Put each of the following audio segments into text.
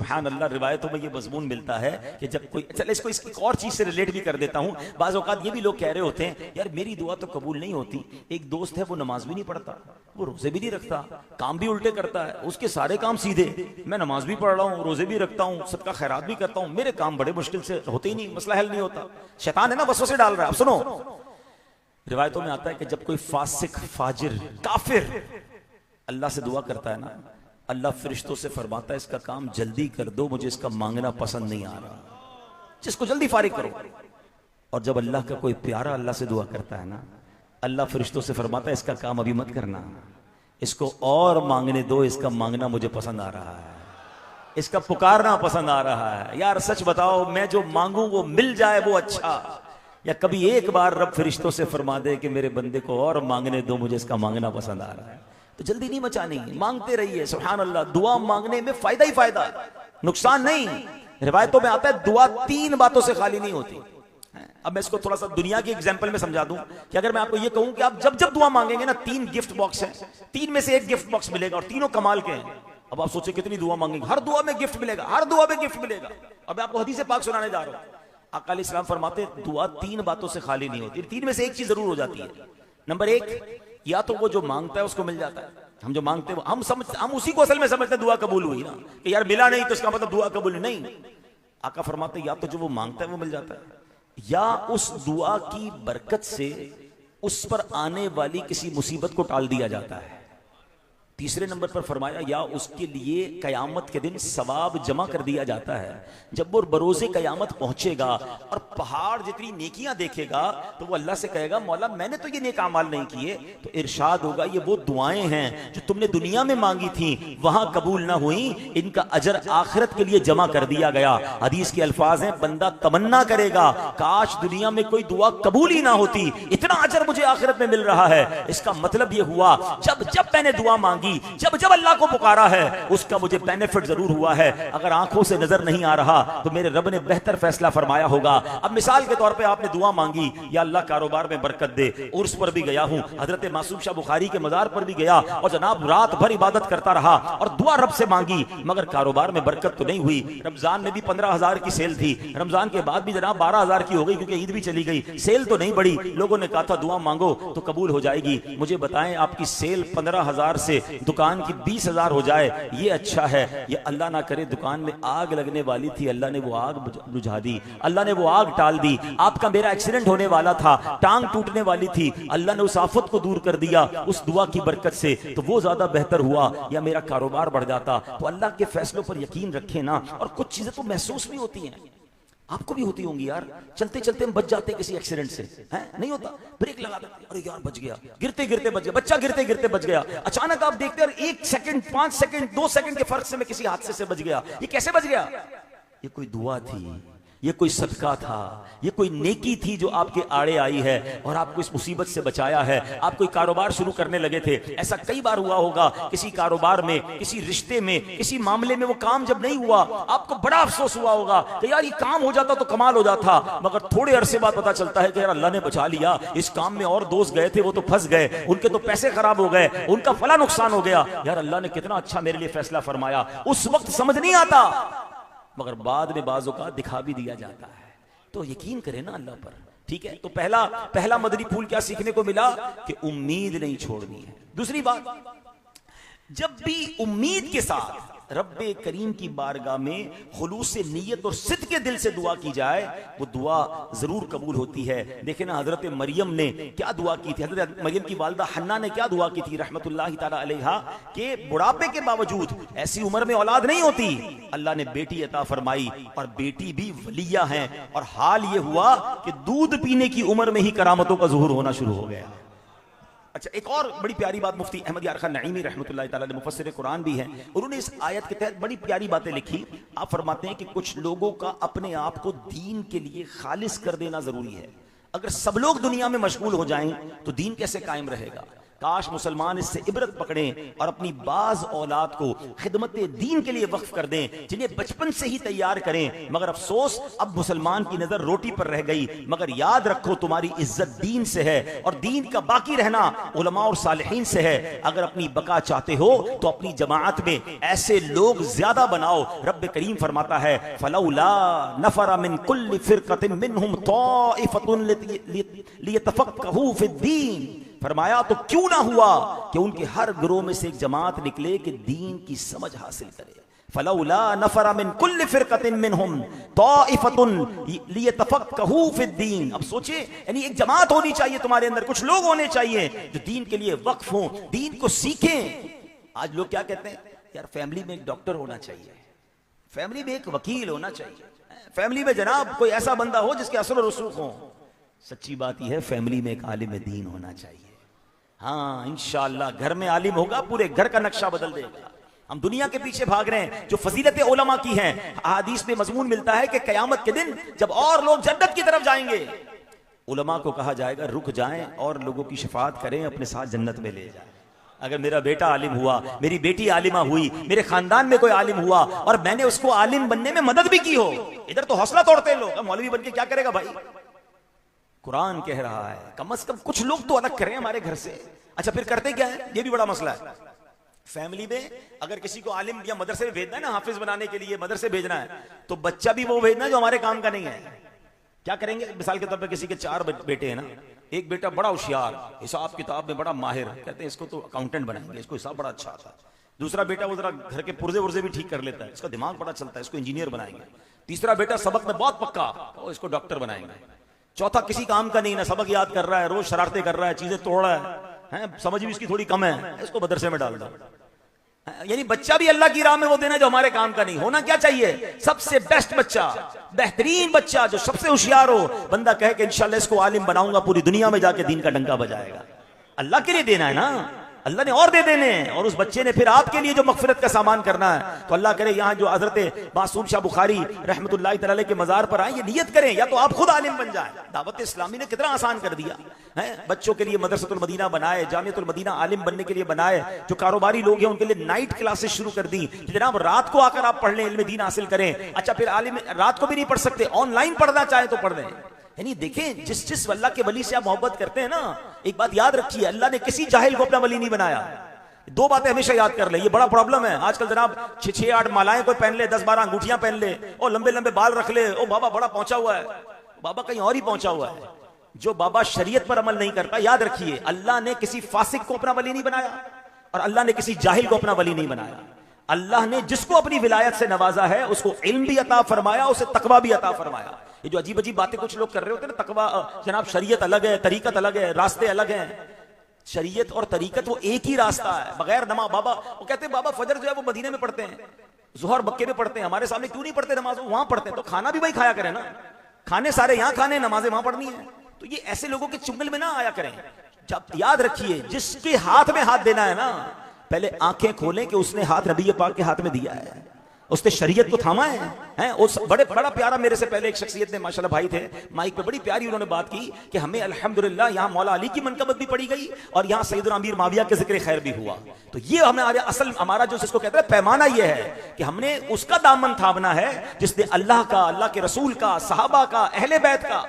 सुभान अल्लाह रिवायतों में ये मजमून मिलता है कि जब कोई, चल इसको एक और चीज से रिलेट भी कर देता हूँ। बाज़ औक़ात ये भी लोग कह रहे होते हैं यार मेरी दुआ तो कबूल नहीं होती। एक दोस्त है वो नमाज भी नहीं पढ़ता, वो रोजे भी नहीं रखता, काम भी उल्टे करता है, उसके सारे काम सीधे, मैं नमाज भी पढ़ रहा हूँ, रोजे भी रखता हूँ, सदका खैरात भी करता हूँ, मेरे काम बड़े मुश्किल से होते ही नहीं, मसला हल नहीं होता। शैतान है ना वसवसे डाल रहा है। अब सुनो, रिवायतों में आता है कि जब कोई फासिक, फाजिर, काफिर अल्लाह से दुआ करता है ना, अल्लाह फरिश्तों से फरमाता है इसका काम जल्दी कर दो, मुझे इसका मांगना पसंद नहीं आ रहा, जिसको जल्दी फारिग करो। और जब अल्लाह का कोई प्यारा अल्लाह से दुआ करता है ना, अल्लाह फरिश्तों से फरमाता है इसका काम अभी मत करना, इसको और मांगने दो, इसका मांगना मुझे पसंद आ रहा है, इसका पुकारना पसंद आ रहा है। यार सच बताओ, मैं जो मांगू वो मिल जाए वो अच्छा, या कभी एक बार रब फरिश्तों से फरमा दे कि मेरे बंदे को और मांगने दो, मुझे इसका मांगना पसंद आ रहा है। तो जल्दी नहीं मचानी, मांगते रहिए। सुभान अल्लाह, दुआ मांगने में फायदा ही फायदा, नुकसान नहीं। रिवायतों में आता है दुआ 3 बातों से खाली नहीं होती। अब मैं इसको थोड़ा सा दुनिया की एग्जांपल में समझा दूं कि अगर मैं आपको ये कहूं कि आप जब जब दुआ मांगेंगे ना, 3 गिफ्ट बॉक्स हैं, 3 में से एक गिफ्ट बॉक्स मिलेगा और तीनों कमाल के हैं। अब आप सोचे कितनी दुआ मांगेंगे, हर दुआ में गिफ्ट मिलेगा, हर दुआ में गिफ्ट मिलेगा। अब मैं आपको हदीस पाक सुनाने जा रहा हूं। आका अलैहिस्सलाम फरमाते दुआ 3 बातों से खाली नहीं होती, 3 में से एक चीज जरूर हो जाती है। नंबर 1, या तो वो जो मांगता है उसको मिल जाता है। हम जो मांगते हैं हम उसी को असल में समझते हैं दुआ कबूल हुई ना, कि यार मिला नहीं तो इसका मतलब दुआ कबूल नहीं। आका फरमाते या तो जो वो मांगता है वो मिल जाता है, या उस दुआ की बरकत से उस पर आने वाली किसी मुसीबत को टाल दिया जाता है। तीसरे नंबर पर फरमाया या उसके लिए कयामत के दिन सवाब जमा कर दिया जाता है। जब वो बरोज़े कयामत पहुंचेगा और पहाड़ जितनी नेकियां देखेगा तो वो अल्लाह से कहेगा मौला मैंने तो ये नेक अमाल नहीं किए। तो इरशाद होगा ये वो दुआएं हैं जो तुमने दुनिया में मांगी थी, वहां कबूल ना हुई, इनका अजर आखिरत के लिए जमा कर दिया गया। हदीस के अल्फाज हैं, बंदा तमन्ना करेगा काश दुनिया में कोई दुआ कबूल ही ना होती, इतना अजर मुझे आखिरत में मिल रहा है। इसका मतलब ये हुआ जब जब मैंने दुआ मांगी, जब जब अल्लाह को पुकारा है, उसका मुझे बेनिफिट जरूर हुआ है। अगर आंखों से नजर नहीं आ रहा तो मेरे रब ने बेहतर फैसला फरमाया होगा। अब मिसाल के तौर पे आपने दुआ मांगी या अल्लाह कारोबार में बरकत दे, उर्स पर भी गया हूं, हजरत मासूम शाह बुखारी के मजार पर भी गया और जनाब रात भर इबादत करता रहा और दुआ रब से मांगी, मगर कारोबार में बरकत तो नहीं हुई। रमजान में भी 15,000 की सेल थी, रमजान के बाद भी जनाब 12,000 की हो गई क्योंकि ईद भी चली गई, सेल तो नहीं बढ़ी। लोगों ने कहा था दुआ मांगो तो कबूल हो जाएगी। मुझे बताएं आपकी सेल 15,000 से दुकान की 20,000 हो जाए, ये अच्छा है। ये अल्लाह ना करे दुकान में आग लगने वाली थी, अल्लाह ने वो आग बुझा दी, अल्लाह ने वो आग टाल दी। आपका मेरा एक्सीडेंट होने वाला था, टांग टूटने वाली थी, अल्लाह ने उस आफत को दूर कर दिया उस दुआ की बरकत से, तो वो ज्यादा बेहतर हुआ। या मेरा कारोबार बढ़ जाता। तो अल्लाह के फैसलों पर यकीन रखें ना। और कुछ चीजें तो महसूस भी होती हैं, आपको भी होती होंगी यार, चलते चलते हम बच जाते किसी एक्सीडेंट से, हैं नहीं होता, ब्रेक लगा देते, अरे यार बच गया, गिरते गिरते बच गया, बच्चा गिरते गिरते बच गया। अचानक आप देखते हैं 1 सेकंड, 5 सेकंड, 2 सेकंड के फर्क से मैं किसी हादसे से बच गया। ये कैसे बच गया? ये कोई दुआ थी, ये कोई सदका था, ये कोई नेकी थी जो आपके आड़े आई है और आपको इस मुसीबत से बचाया है। आप कोई कारोबार शुरू करने लगे थे, ऐसा कई बार हुआ होगा, किसी कारोबार में, किसी रिश्ते में, किसी मामले में वो काम जब नहीं हुआ आपको बड़ा अफसोस हुआ होगा कि यार ये काम हो जाता तो कमाल हो जाता। मगर थोड़े अरसे बाद पता चलता है कि यार अल्लाह ने बचा लिया, इस काम में और दोस्त गए थे वो तो फंस गए, उनके तो पैसे खराब हो गए, उनका फला नुकसान हो गया, यार अल्लाह ने कितना अच्छा मेरे लिए फैसला फरमाया। उस वक्त समझ नहीं आता, मगर बाद में बाजों का दिखा भी दिया जाता है। तो यकीन करें ना अल्लाह पर, ठीक है। तो पहला मदनी फूल क्या सीखने को मिला कि उम्मीद नहीं छोड़नी है। दूसरी बात, जब भी उम्मीद के साथ रब्बे करीम की बारगाह में खुलूस से नीयत और सिद्क के दिल से दुआ की जाए, वो दुआ जरूर कबूल होती है। देखे ना हजरत मरियम ने क्या दुआ की थी, हजरत मरियम की वालिदा हन्ना ने क्या दुआ की थी रहमतुल्लाहि ताला अलैहा, के बुढ़ापे के बावजूद ऐसी उम्र में औलाद नहीं होती, अल्लाह ने बेटी अता फरमाई और बेटी भी वलिया है। और हाल ये हुआ कि दूध पीने की उम्र में ही करामतों का ज़ुहूर होना शुरू हो गया। अच्छा, एक और बड़ी प्यारी बात मुफ्ती अहमद यार खान नईमी रहमतुल्लाहि ताला अलैह मुफस्सिर कुरान भी हैं, उन्होंने इस आयत के तहत बड़ी प्यारी बातें लिखी। आप फरमाते हैं कि कुछ लोगों का अपने आप को दीन के लिए खालिस कर देना जरूरी है। अगर सब लोग दुनिया में मशगूल हो जाएं तो दीन कैसे कायम रहेगा? काश मुसलमान इससे इबरत पकड़ें और अपनी बाज औलाद को खिदमत दीन के लिए वक्फ कर दें, जिन्हें बचपन से ही तैयार करें। मगर अफसोस अब मुसलमान की नजर रोटी पर रह गई। मगर याद रखो तुम्हारी इज्जत दीन से है और दीन का बाकी रहना उलमा और सालिहीन से है। अगर अपनी बका चाहते हो तो अपनी जमात में ऐसे लोग ज्यादा बनाओ। रब्बे करीम फरमाता है फलौला नफरा मिन कुल्ली फिरकतिन मिनहुम ताइफतुन लियतफक्कहू फिद्दीन। फरमाया तो क्यों ना हुआ कि उनके हर गिरोह में से एक जमात निकले कि दीन की समझ हासिल करे। फलौला नफरा मिन कुल्ली फिरकतिन मिनहुम ताइफतुन लियतफक्कहू फिद्दीन। अब सोचिए, यानी एक जमात होनी चाहिए तुम्हारे अंदर, कुछ लोग होने चाहिए जो दीन के लिए वक्फ हों, दीन को सीखें। आज लोग क्या कहते हैं, यार फैमिली में एक डॉक्टर होना चाहिए, फैमिली में एक वकील होना चाहिए, फैमिली में जनाब कोई ऐसा बंदा हो जिसके असर और रसूख हो। सच्ची बात यह है, फैमिली में एक आलिम दीन होना चाहिए। हाँ इंशाअल्लाह घर में आलिम होगा, पूरे घर का नक्शा बदल देगा। हम दुनिया के पीछे भाग रहे हैं जो फजीलत उलमा की हैं। हदीस में मजमून मिलता है कि कयामत के दिन जब और लोग जन्नत की तरफ जाएंगे, उलमा को कहा जाएगा रुक जाएं और लोगों की शफाअत करें, अपने साथ जन्नत में ले जाएं। अगर मेरा बेटा आलिम हुआ, मेरी बेटी आलिमा हुई, मेरे खानदान में कोई आलिम हुआ और मैंने उसको आलिम बनने में मदद भी की हो, इधर तो हौसला तोड़ते हैं लोग, मौलवी बन के क्या करेगा भाई। कुरान कह रहा है कम से कम कुछ लोग तो अलग करें हमारे घर से। अच्छा फिर करते क्या है, ये भी बड़ा मसला है। फैमिली में अगर किसी को आलिम या मदरसे में भेजना है ना, हाफिज बनाने के लिए मदरसे भेजना है, तो बच्चा भी वो भेजना है जो हमारे काम का नहीं है। क्या करेंगे, मिसाल के तौर पर किसी के 4 बेटे हैं ना, एक बेटा बड़ा होशियार, हिसाब किताब में बड़ा माहिर, कहते हैं इसको तो अकाउंटेंट बनाएंगे, इसको हिसाब बड़ा अच्छा आता है। दूसरा बेटा वो जरा घर के पुर्जे उर्जे भी ठीक कर लेता है, इसका दिमाग बड़ा चलता है, इसको इंजीनियर बनाएंगे। तीसरा बेटा सबक में बहुत पक्का, इसको डॉक्टर बनाएंगे। चौथा किसी काम का नहीं, ना सबक याद कर रहा है, रोज शरारतें कर रहा है, चीजें तोड़ रहा है, समझ भी इसकी थोड़ी कम है, इसको मदरसे में डाल दो। यानी बच्चा भी अल्लाह की राह में वो देना जो हमारे काम का नहीं। होना क्या चाहिए, सबसे बेस्ट बच्चा, बेहतरीन बच्चा जो सबसे होशियार हो, बंदा कहे कि इंशाल्लाह इसको आलिम बनाऊंगा, पूरी दुनिया में जाके दीन का डंका बजाएगा। अल्लाह के लिए देना है ना, अल्लाह ने और दे देने हैं, और उस बच्चे ने फिर आपके लिए जो मगफिरत का सामान करना है। तो अल्लाह करे यहाँ जो हजरत मासूम शाह बुखारी रहमतुल्लाह तआला के मजार पर आए, ये नियत करें या तो आप खुद आलिम बन जाए। दावत इस्लामी ने कितना आसान कर दिया है, बच्चों के लिए मदरसतुल मदीना बनाए, जामियतुल मदीना आलिम बनने के लिए बनाए, जो कारोबारी लोग हैं उनके लिए नाइट क्लासेस शुरू कर दी, जनाब रात को आकर आप पढ़ लें, इल्म दीन हासिल करें। अच्छा फिर आलिम रात को भी नहीं पढ़ सकते, ऑनलाइन पढ़ना चाहे तो पढ़ लें। यानी देखें, जिस अल्लाह के वली से आप मोहब्बत करते हैं ना, एक बात याद रखिए, अल्लाह ने किसी जाहिल को अपना वली नहीं बनाया। 2 बातें हमेशा याद कर ले, ये बड़ा प्रॉब्लम है आजकल जनाब। 6-8 मालाएं कोई पहन ले, 10-12 अंगूठियां पहन ले, और लंबे लंबे बाल रख ले, ओ बाबा बड़ा पहुंचा हुआ है। बाबा कहीं और ही पहुंचा हुआ है। जो बाबा शरीयत पर अमल नहीं करता, याद रखिए अल्लाह ने किसी फासिक को अपना वली नहीं बनाया और अल्लाह ने किसी जाहिल को अपना वली नहीं बनाया। अल्लाह ने जिसको अपनी विलायत से नवाजा है उसको इल्म भी अता फरमाया, उसे तकवा भी अता फरमाया। ये जो अजीब अजीब बातें कुछ लोग कर रहे होते हैं ना, तकवा जनाब शरीयत अलग है, तरीकत अलग है, रास्ते अलग हैं। शरीयत और तरीकत वो एक ही रास्ता है, बगैर नमाज। बाबा वो कहते हैं बाबा फजर जो है वो मदीने में पढ़ते हैं, जोहर मक्के में पढ़ते हैं, हमारे सामने क्यों नहीं पढ़ते नमाज, वहां पढ़ते हैं। तो खाना भी वही खाया करें ना, खाने सारे यहाँ खाने, नमाजें वहां पढ़नी है। तो ये ऐसे लोगों के चुंगल में ना आया करें। जब याद रखिए, जिसके हाथ में हाथ देना है ना, पहले आंखें खोलें कि उसने हाथ नबी पाक के हाथ में दिया है, उसने शरीयत को थामा है। उस बड़ा प्यारा, मेरे से पहले एक शख्सियत ने, माशाल्लाह भाई थे माइक पे, बड़ी प्यारी उन्होंने बात की कि हमें अल्हम्दुलिल्लाह यहाँ मौला अली की मनकबत भी पढ़ी गई और यहाँ सैयदना अमीर माविया के जिक्र खैर भी हुआ। तो ये हमें असल हमारा जो इसको कहते हैं पैमाना ये है कि हमने उसका दामन थामना है जिसने अल्लाह का, अल्लाह के रसूल का, सहाबा का, अहले बैत का,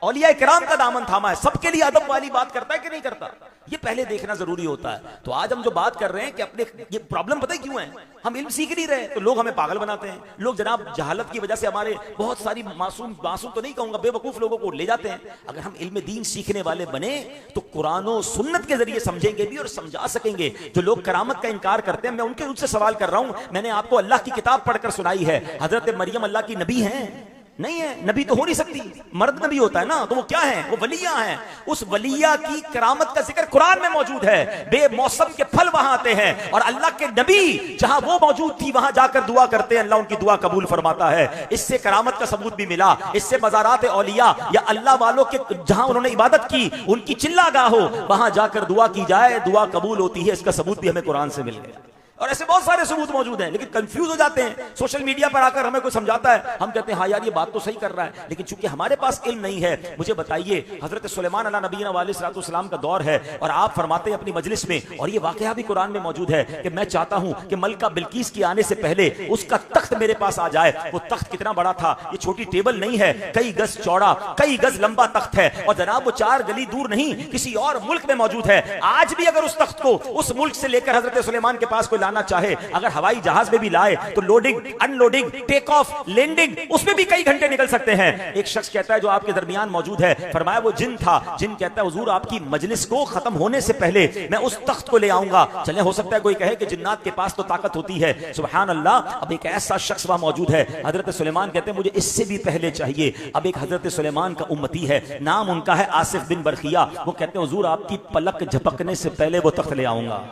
औलिया किराम का दामन थामा है। सबके लिए अदब वाली बात करता है कि नहीं करता, ये पहले देखना जरूरी होता है। तो आज हम जो बात कर रहे हैं कि अपने ये प्रॉब्लम पता है क्यों है, हम इल्म सीख नहीं रहे तो लोग हमें पागल बनाते हैं। लोग जनाब जहालत की वजह से हमारे बहुत सारी मासूम तो नहीं कहूंगा, बेवकूफ लोगों को ले जाते हैं। अगर हम इल्म दीन सीखने वाले बने तो कुरान और सुन्नत के जरिए समझेंगे भी और समझा सकेंगे। जो लोग करामत का इनकार करते हैं, मैं उनसे सवाल कर रहा हूं। मैंने आपको अल्लाह की किताब पढ़कर सुनाई है, हजरत मरियम अल्लाह की नबी है? नहीं है, नबी तो हो नहीं सकती, मर्द नबी होता है ना, तो वो क्या है, वो वलिया है। उस वलिया की करामत का जिक्र कुरान में मौजूद है, बेमौसम के फल वहां आते हैं और अल्लाह के नबी जहां वो मौजूद थी वहां जाकर दुआ करते हैं, अल्लाह उनकी दुआ कबूल फरमाता है। इससे करामत का सबूत भी मिला। इससे मज़ारात औलिया या अल्लाह वालों के जहां उन्होंने इबादत की, उनकी चिल्लागाह हो, वहां जाकर दुआ की जाए, दुआ कबूल होती है। इसका सबूत भी हमें कुरान से मिल गया। और ऐसे बहुत सारे सबूत मौजूद हैं, लेकिन कंफ्यूज हो जाते हैं। सोशल मीडिया पर आकर हमें कोई समझाता है, हम कहते हैं हाँ यार ये बात तो सही कर रहा है, लेकिन चूंकि हमारे पास इल्म नहीं है। मुझे बताइए, हजरत सुलेमान अला नबीना अलैहिस्सलाम का दौर है और आप फरमाते हैं अपनी मजलिस में, और ये वाकया भी कुरान में मौजूद है कि मैं चाहता हूं कि मलका बिल्कीस के आने से पहले उसका तख्त मेरे पास आ जाए। वो तख्त कितना बड़ा था, ये छोटी टेबल नहीं है, कई गज चौड़ा कई गज लंबा तख्त है, और जनाब वो 4 गली दूर नहीं किसी और मुल्क में मौजूद है। आज भी अगर उस तख्त को उस मुल्क से लेकर हजरत सुलेमान के पास कोई लाना चाहे, अगर हवाई जहाज में भी लाए तो loading unloading take off landing उसमें भी कई घंटे निकल सकते हैं। एक शख्स कहता है जो आपके दरमियान मौजूद है, फरमाया वो जिन था। जिन कहता है हुजूर आपकी मजलिस को खत्म होने से पहले मैं उस तख्त को ले आऊंगा। चले हो सकता है कोई कहे कि जिन्नात के पास तो ताकत होती है, सुभान अल्लाह। अब एक ऐसा शख्स वहां मौजूद है, हजरत सुलेमान कहते हैं मुझे इससे भी पहले चाहिए। अब एक हजरत सुलेमान का उम्मती है, नाम उनका है आसिफ बिन बरखिया। वो कहते हैं हुजूर आपकी पलक झपकने से पहले वो तख्त ले आऊंगा।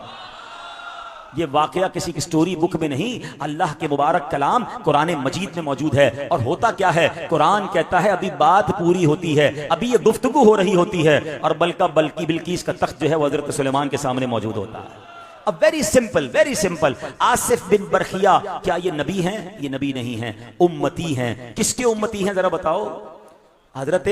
ये वाकया किसी की स्टोरी बुक में नहीं, अल्लाह के मुबारक कलाम कुरान मजीद में मौजूद है। और होता क्या है, कुरान कहता है अभी बात पूरी होती है, अभी ये गुफ्तगू हो रही होती है, और बल्कि बिल्कीस का तख्त जो है वो हजरत सुलेमान के सामने मौजूद होता है। अब वेरी सिंपल, आसिफ बिन बरखिया क्या ये नबी हैं? ये नबी नहीं हैं, उम्मती हैं। किसके उम्मती हैं जरा बताओ? हजरत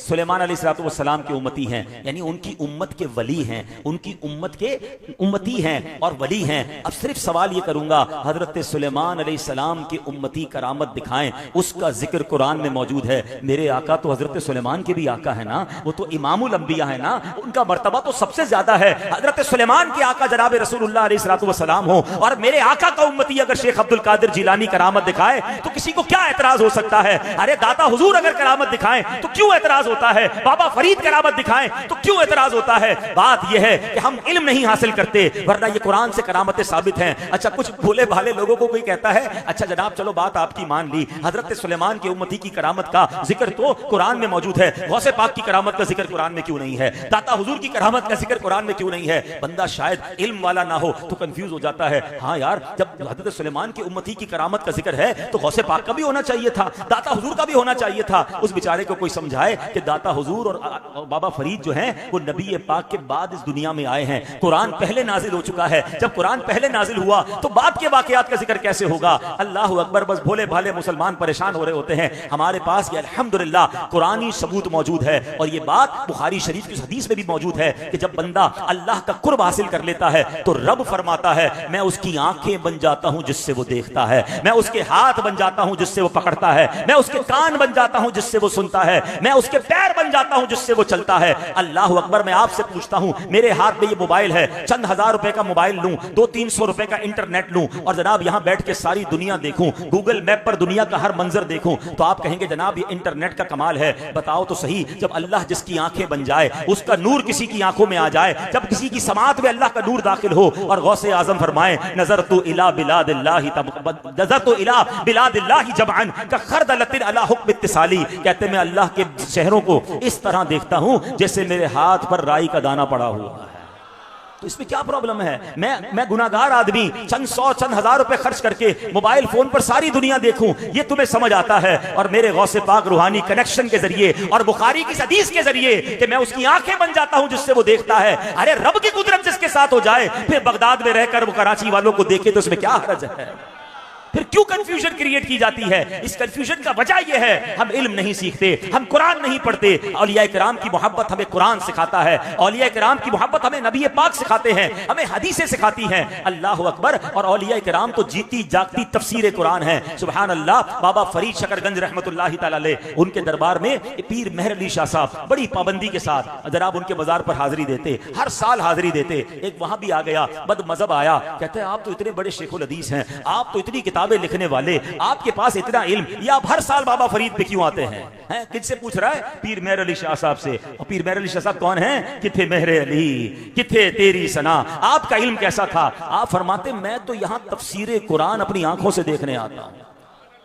सुलेमान अलैहिस्सलाम के उम्मती हैं, यानी उनकी उम्मत के वली हैं, उनकी उम्मत के उम्मती हैं और वली हैं। अब सिर्फ सवाल ये करूंगा, हजरत सुलेमान अलैहिस्सलाम की उम्मती करामत दिखाएं, उसका जिक्र कुरान में मौजूद है। मेरे आका तो हजरत सुलेमान के भी आका है ना, वो तो इमामुल अंबिया है ना, उनका मर्तबा तो सबसे ज्यादा है। हजरत सुलेमान के आका जनाब रसूलुल्लाह अलैहिस्सलाम हो, और मेरे आका का उम्मती अगर शेख अब्दुल कादिर जिलानी करामत दिखाए तो किसी को क्या एतराज हो सकता है? अरे दाता हुजूर अगर करामत दिखाएं तो क्यों एतराज होता है? बाबा फरीद करामत दिखाएं तो क्यों एतराज होता है? बात यह है कि हम इल्म नहीं हासिल करते, वरना ये कुरान से करामतें साबित हैं। अच्छा, कुछ भोले भाले लोगों को कोई कहता है अच्छा जनाब चलो बात आपकी मान ली, हजरत सुलेमान की उम्मती की करामत का जिक्र तो कुरान में मौजूद है, गौसे पाक की करामत का जिक्र कुरान में क्यों नहीं है? दाता हुजूर की करामत का जिक्र कुरान में क्यों नहीं है? बंदा शायद इल्म वाला ना हो तो कंफ्यूज हो जाता है। हाँ यार, जब हजरत सुलेमान की उम्मती की करामत का जिक्र है तो गौसे पाक का भी होना चाहिए था, दाता हुजूर का भी होना चाहिए था। उस बेचारे को कोई समझाए कि दाता हुजूर और बाबा फरीद जो हैं वो नबी पाक के बाद इस दुनिया में आए हैं। कुरान पहले नाजिल हो चुका है, जब कुरान पहले नाजिल हुआ तो बाद के वाकयात का जिक्र कैसे होगा? अल्लाह अकबर। बस भोले भाले मुसलमान परेशान हो रहे होते हैं। हमारे पास ये अल्हम्दुलिल्लाह कुरानी सबूत मौजूद है, और ये बात बुखारी शरीफ की हदीस में भी मौजूद है कि जब बंदा अल्लाह का कुर्ब हासिल कर लेता है तो रब फरमाता है मैं उसकी आंखें बन जाता हूं जिससे वो देखता है, मैं उसके हाथ बन जाता हूं जिससे वो पकड़ता है, मैं उसके कान बन जाता हूं जिससे वो सुनता है, मैं उसके पैर बन जाता हूं जिससे वो चलता है। अल्लाह अकबर। मैं आपसे पूछता हूं, मेरे हाथ में ये मोबाइल है, चंद हजार रुपए का मोबाइल लूं, 200-300 रुपए का इंटरनेट लूं, और जनाब यहां बैठ के सारी दुनिया देखूं, गूगल मैप पर दुनिया का हर मंजर देखूं, तो आप कहेंगे जनाब ये इंटरनेट का कमाल है। बताओ तो सही, जब अल्लाह जिसकी आंखें बन जाए, उसका नूर किसी की आंखों में आ जाए, जब किसी की समात में अल्लाह का नूर दाखिल हो, और गौसे आजम फरमाए नजरतु इला बिलादिल्लाहि जमअन का खरदलतिन अला हुक्म इत्तिसाली, कहते मैं अल्लाह के शहरों को इस तरह देखता हूं जैसे मेरे हाथ पर राई का दाना पड़ा हुआ है। तो इसमें क्या प्रॉब्लम है? मैं गुनाहगार आदमी चंद 100 चंद हजार रुपए खर्च करके मोबाइल फोन पर सारी दुनिया देखूं, ये तुम्हें समझ आता है? और मेरे गौसे पाक रूहानी कनेक्शन के जरिए और बुखारी की हदीस के जरिए कि मैं उसकी आंखें बन जाता हूं जिससे वो देखता है। अरे रब की कुदरत जिसके साथ हो जाए, फिर बगदाद में रहकर वो कराची वालों को देखे तो उसमें क्या हर्ज है? फिर क्यों कंफ्यूजन क्रिएट की जाती है? इस कंफ्यूजन का वजह यह है हम इल्म नहीं सीखते, हम कुरान नहीं पढ़ते। औलिया किराम की मोहब्बत हमें कुरान सिखाता है, औलिया किराम की मोहब्बत हमें नबी पाक सिखाते हैं, हमें हदीसें सिखाती हैं। अल्लाह अकबर। और औलिया किराम तो जीती जागती तफसीर कुरान है। सुभान अल्लाह। बाबा फरीद शकरगंज रहमतुल्लाहि तआला अलैह, उनके दरबार में पीर मेहर अली शाह साहब बड़ी पाबंदी के साथ जनाब उनके बाजार पर हाजिरी देते, हर साल हाजिरी देते। एक वहां भी आ गया, बद मजहब आया, कहते हैं आप तो इतने बड़े शेखुल हदीस हैं, आप तो इतनी किताबें लिखने वाले, आपके पास इतना इल्म, ये आप हर साल बाबा फरीद पे क्यों आते हैं? किससे पूछ रहा है? पीर मेहर अली शाह साहब से। और पीर मेहर अली शाह साहब कौन हैं? किथे मेहरे अली, किथे तेरी सना, आपका इल्म कैसा था? आप फरमाते मैं तो यहां तफसीरे कुरान अपनी आंखों से देखने आता हूं।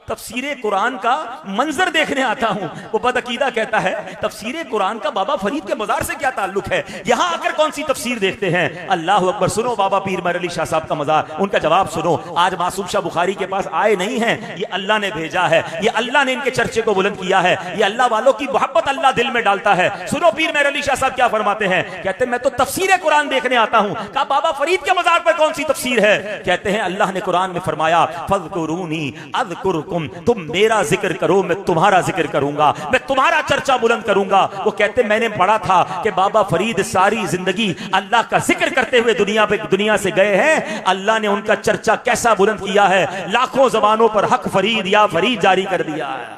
तफसीरे कुरान का मंजर देखने आता हूं। वो बदअकीदा कहता है तफसीरे कुरान का बाबा फरीद के मजार से क्या ताल्लुक है, यहां आकर कौन सी तफसीर देखते हैं। अल्लाह अकबर। सुनो बाबा पीर मेहर अली शाह साहब का मजार, उनका जवाब सुनो। आज मासूम शाह बुखारी के पास आए नहीं हैं, ये अल्लाह ने भेजा है, ये अल्लाह ने इनके चर्चे को बुलंद किया है, ये अल्लाह वालों की मोहब्बत अल्लाह दिल में डालता है। सुनो पीर मेहर अली शाह साहब क्या फरमाते हैं, कहते हैं मैं तो तफसीर कुरान देखने आता हूं। कहा बाबा फरीद के मजार पर कौन सी तफसीर है, कहते हैं अल्लाह ने कुरान में फरमाया फज़कुरूनी अज़कुरुकुम, तुम मेरा जिक्र करो मैं तुम्हारा जिक्र करूंगा, मैं तुम्हारा चर्चा बुलंद करूंगा। वो कहते मैंने पढ़ा था कि बाबा फरीद सारी जिंदगी अल्लाह का जिक्र करते हुए दुनिया से गए हैं, अल्लाह ने उनका चर्चा कैसा बुलंद किया है, लाखों जबानों पर हक फरीद या फरीद जारी कर दिया है।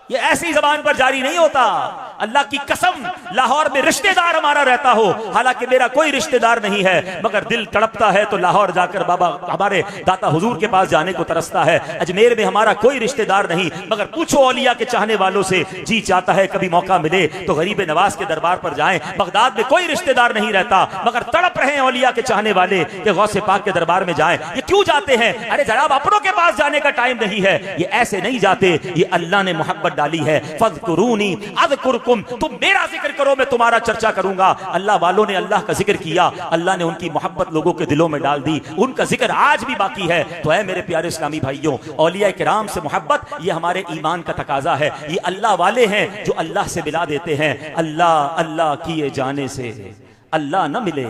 ये ऐसी जबान पर जारी नहीं होता। अल्लाह की कसम लाहौर में रिश्तेदार हमारा रहता हो, हालांकि मेरा कोई रिश्तेदार नहीं है, मगर दिल तड़पता है तो लाहौर जाकर बाबा हमारे दाता हुजूर के पास जाने को तरसता है। अजमेर में हमारा कोई रिश्तेदार नहीं, मगर पूछो औलिया के चाहने वालों से, जी चाहता है कभी मौका मिले तो गरीब नवाज के दरबार पर जाएं। बगदाद में कोई रिश्तेदार नहीं रहता, मगर तड़प रहे हैं औलिया के चाहने वाले कि गौसे पाक के दरबार में जाएं। ये क्यों जाते हैं? अरे जनाब अपनों के पास जाने का टाइम नहीं है, ये ऐसे नहीं जाते, ये अल्लाह ने मोहब्बत डाली है। फज़कुरूनी अज़कुरुकुम, तुम मेरा जिक्र करो मैं तुम्हारा चर्चा करूंगा। अल्लाह वालों ने अल्लाह का जिक्र किया, अल्लाह ने उनकी मोहब्बत लोगों के दिलों में डाल दी, उनका जिक्र आज भी बाकी है। तो है मेरे प्यारे इस्लामी भाइयों, औलिया किराम से मोहब्बत ये हमारे ईमान का तकाजा है। ये अल्लाह वाले हैं जो अल्लाह से मिला देते हैं। अल्लाह अल्लाह किए जाने से अल्लाह न मिले,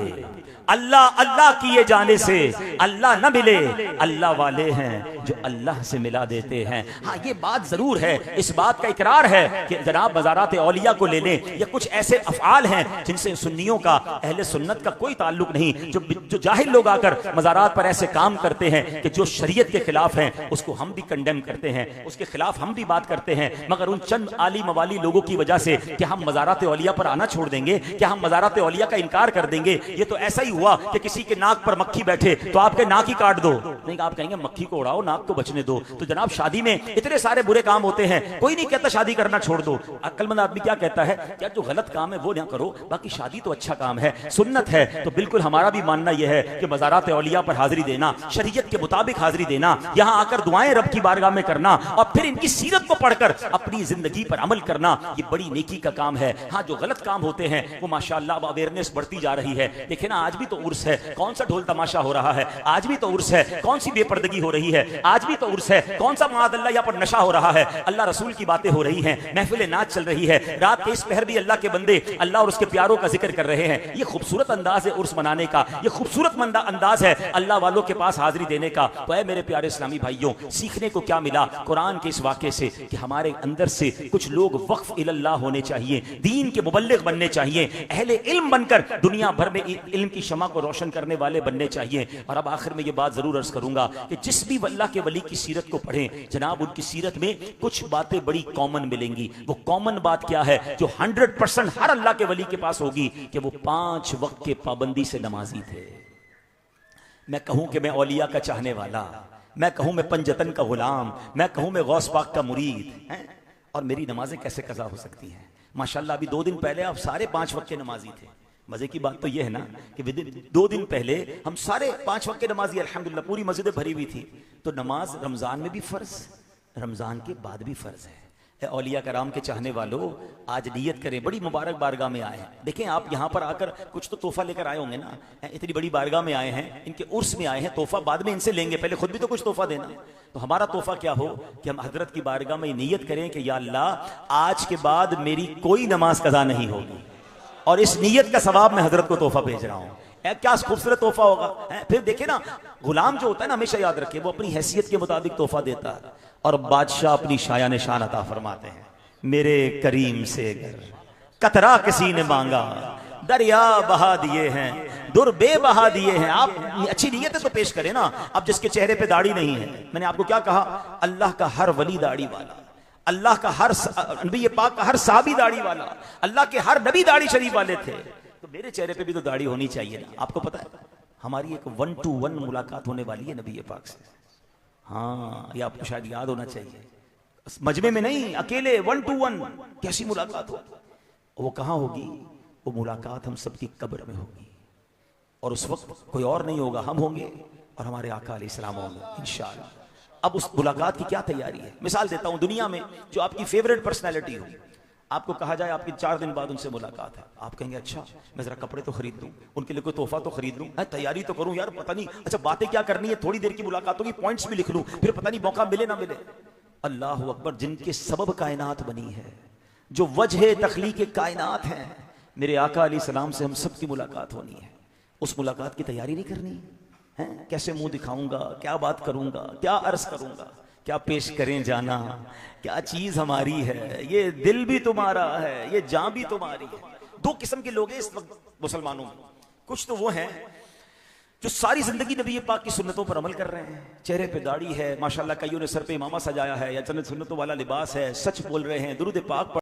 अल्लाह अल्लाह किए जाने से अल्लाह न मिले, अल्लाह वाले हैं जो अल्लाह से मिला देते हैं। हाँ ये बात जरूर है, इस बात का इकरार है कि जनाब मज़ारात औलिया को ले लें, ये कुछ ऐसे अफ़आल हैं जिनसे सुन्नियों का अहले सुन्नत का कोई ताल्लुक नहीं। जो जाहिल लोग आकर मज़ारात पर ऐसे काम करते हैं कि जो शरीयत के खिलाफ हैं, उसको हम भी कंडेम करते हैं, उसके खिलाफ हम भी बात करते हैं, मगर उन चंद आली मवाली लोगों की वजह से क्या हम मज़ारात औलिया पर आना छोड़ देंगे? क्या हम मज़ारात औलिया का इनकार कर देंगे? ये तो ऐसा ही हुआ कि किसी के नाक पर मक्खी बैठे तो आपके नाक ही काट दो, नहीं आप कहेंगे मक्खी को उड़ाओ नाक को बचने दो। तो जनाब शादी में इतने सारे बुरे काम होते हैं, कोई नहीं कहता शादी करना छोड़ दो। अक्लमंद आदमी क्या कहता है, क्या जो गलत काम है वो ना करो, बाकी शादी तो अच्छा काम है, सुन्नत है। तो बिल्कुल हमारा भी मानना यह है कि मज़ारात औलिया पर हाजिरी देना, शरीयत के मुताबिक हाजिरी देना, यहाँ आकर दुआएं रब की बारगाह में करना और फिर इनकी सीरत को पढ़कर अपनी जिंदगी पर अमल करना, ये बड़ी नेकी का काम है। हाँ जो गलत काम होते हैं वो माशाअल्लाह अवेयरनेस बढ़ती जा रही है। देखिए ना आज भी तो उर्स है, कौन सा ढोल तमाशा हो रहा है, आज भी तो उर्स है, कौन सी बेपर्दगी हो रही है, आज भी तो उर्स है, कौन सा माअल्लाह यहाँ पर नशा हो रहा है, अल्लाह रसूल की बातें हो रही हैं, महफिल नाच चल रही है, रात के इस पहर भी अल्लाह के बंदे अल्लाह और उसके प्यारों का जिक्र कर रहे हैं। ये खूबसूरत अंदाज है उर्स मनाने का, ये खूबसूरत अंदाज है अल्लाह वालों के पास हाजिरी देने का। तो है मेरे प्यारे इस्लामी भाइयों, सीखने को क्या मिला कुरान के इस वाक़े से कि हमारे अंदर से कुछ लोग वक्फ इल्लाह होने चाहिए, दीन के मुबल्लिग बनने चाहिए, अहले इल्म बनकर दुनिया भर में इल्म की शमा को रोशन करने वाले बनने चाहिए। और अब आखिर में ये बात जरूर अर्ज करूंगा कि जिस भी अल्लाह के वली की सीरत को पढ़ें जनाब, उनकी सीरत में कुछ बातें बड़ी कॉमन मिलेंगी। वो कॉमन बात क्या है जो 100% हर अल्लाह के वली के पास होगी कि वो 5 वक्त के पाबंदी से नमाजी थे। मैं कहूं कि मैं औलिया का चाहने वाला, मैं कहूं मैं पंजतन का गुलाम, मैं कहूं मैं गौस पाक का मुरीद है, और मेरी नमाजें कैसे कज़ा हो सकती हैं? माशाल्लाह अभी 2 दिन पहले आप सारे 5 वक्त के नमाजी थे। मजे की बात तो यह है ना कि 2 दिन पहले हम सारे 5 वक्त के नमाजी अल्हम्दुलिल्लाह, पूरी मस्जिदें भरी हुई थी। तो नमाज रमजान में भी फर्ज, रमजान के बाद भी फर्ज है। औलिया कराम के चाहने वालों आज नियत करें, बड़ी मुबारक बारगाह में आए हैं। देखें आप यहाँ पर आकर कुछ तो तोहफा लेकर आए होंगे ना, इतनी बड़ी बारगाह में आए हैं, इनके उर्स में आए हैं, तोहफा बाद में इनसे लेंगे, पहले खुद भी तो कुछ तोहफा देना। तो हमारा तोहफा क्या हो कि हम हजरत की बारगाह में नियत करें कि या अल्लाह आज के बाद मेरी कोई नमाज कज़ा नहीं होगी, और इस नियत का सवाब मैं हजरत को तोहफा भेज रहा हूँ। क्या खूबसूरत तोहफा होगा। फिर देखे ना, गुलाम जो होता है ना, हमेशा याद रखे, वो अपनी हैसियत के मुताबिक तोहफा देता है और बादशाह अपनी शाया निशान अता फरमाते हैं। मेरे करीम से कतरा किसी ने मांगा, दरिया बहा दिए हैं, दुर्बे बहा दिए हैं। आप अच्छी नीयत तो पेश करें ना। अब जिसके चेहरे पे दाढ़ी नहीं है, मैंने आपको क्या कहा, अल्लाह का हर वली दाढ़ी वाला, अल्लाह का हर नबी पाक का हर साहबी दाढ़ी वाला, अल्लाह के हर नबी दाढ़ी शरीफ वाले थे। तो मेरे चेहरे पे भी तो दाढ़ी होनी चाहिए ना। आपको पता है हमारी एक 1-to-1 मुलाकात होने वाली है नबी पाक से। हाँ ये आपको शायद याद होना चाहिए, मजमे में नहीं, अकेले 1-to-1 कैसी मुलाकात हो। वो कहाँ होगी? वो मुलाकात हम सबकी कब्र में होगी, और उस वक्त कोई और नहीं होगा, हम होंगे और हमारे आका अलैहिस्सलाम होंगे इंशाअल्लाह। अब उस मुलाकात की क्या तैयारी है? मिसाल देता हूं, दुनिया में जो आपकी फेवरेट पर्सनैलिटी हो, आपको कहा जाए आपकी 4 दिन बाद उनसे मुलाकात है, आप कहेंगे अच्छा मैं जरा कपड़े तो खरीद लूं, उनके लिए कोई तोहफा तो खरीद लूं, तैयारी तो करूं यार, पता नहीं अच्छा बातें क्या करनी है, थोड़ी देर की मुलाकात होगी, पॉइंट्स भी लिख लूं, फिर पता नहीं मौका मिले ना मिले। अल्लाह अकबर, जिनके सबब कायनात बनी है, जो वजह तख्लीक कायनात है, मेरे आका अलैहि सलाम से हम सब की मुलाकात होनी है। उस मुलाकात की तैयारी नहीं करनी है? कैसे मुंह दिखाऊंगा, क्या बात करूंगा, क्या अर्ज करूंगा, क्या पेश करें जाना, क्या चीज हमारी है, ये दिल भी तुम्हारा है, ये जान भी तुम्हारी है। 2 किस्म के लोग हैं इस वक्त मुसलमानों में। कुछ तो वो हैं जो सारी जिंदगी नबी पाक की सुन्नतों पर अमल कर रहे हैं, चेहरे पे दाढ़ी है माशाल्लाह, कईयों ने सर पे इमामा सजाया है या जन्नत सुन्नतों वाला लिबास है, सच बोल रहे हैं, दुरूद पाक